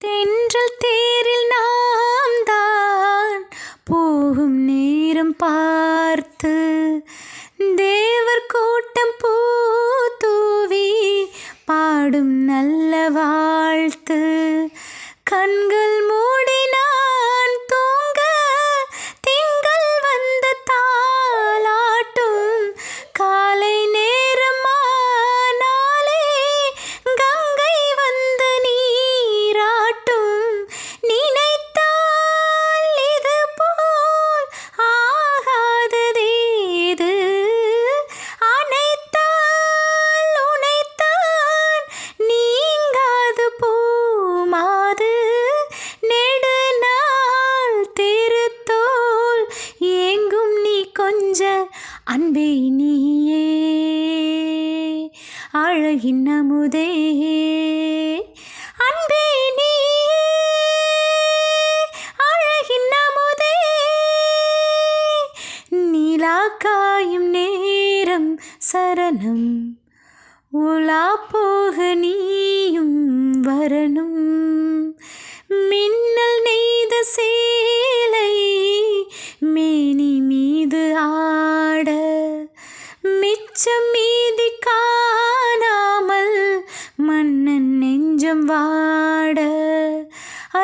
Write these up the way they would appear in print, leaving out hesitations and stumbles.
தென்றல் தேரில் நாம் தான் போகும் நேரம் பார்த்து தேவர் கூட்டம் பூ தூவி பாடும் நல்ல வாழ்த்து. கண்கள் மூடி நான் தூங்க திங்கள் வந்து தாலாட்டும். காலை நேரமானாலே கங்கை வந்து நீராட்டும். நினைத்தால் இது போல் ஆகாததேது, அனைத்தால் உனைத்தான் நீங்காது பூமாது. நெடுநாள் திருத்தோல் ஏங்கும் நீ கொஞ்ச அன்பே நீயே அழகின் அமுதே. அன்பே நீயே அழகின் அமுதே. நிலா காயும் நேரம் சரணம், உலா போக நீயும் வரணும். மின்னல் நெய்த சேலை மேனி மீது ஆட, மிச்சம் மீதி காணாமல் மன்னன் நெஞ்சம் வாட.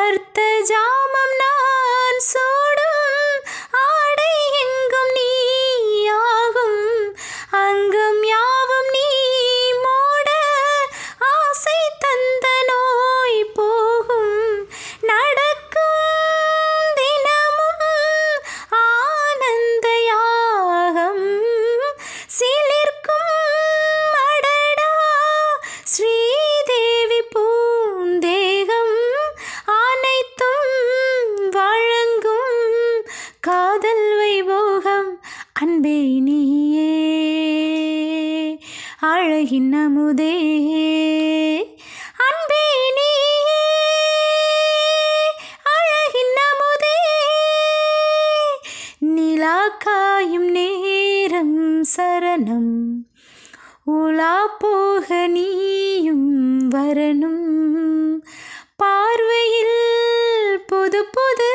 அர்த்த ஜாமம் நான் சூடும் ஆடை எங்கும் நீயாகும். அங்கம் யாவும் நீ மூட ஆசை தந்த நோய் போகும். நடக்கும் தினமும் ஆனந்த யாகம், சிலிர்க்கும் அடடா ஸ்ரீதேவி பூந்தேகம். அனைத்தும் வழங்கும் காதல் வைபோகம். அன்பே நீயே அழகின் அமுதே. அன்பே நீயே அழகின் அமுதே. நிலா காயும் நேரம் சரணம், உலா போக நீயும் வரணும். பார்வையில் புது புது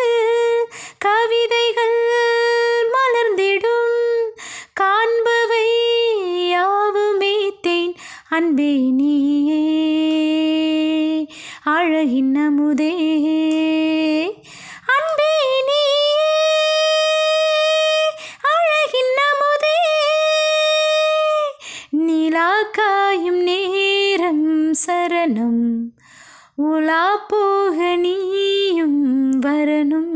கவிதைகள் மலர்ந்திடும். காண்பவை யாவுமே தேன். அன்பே நீயே அழகின் அமுதே. அன்பே நீயே அழகின் அமுதே. நிலா காயும் நேரம் சரணம், உலா போக நீயும் வரணும்.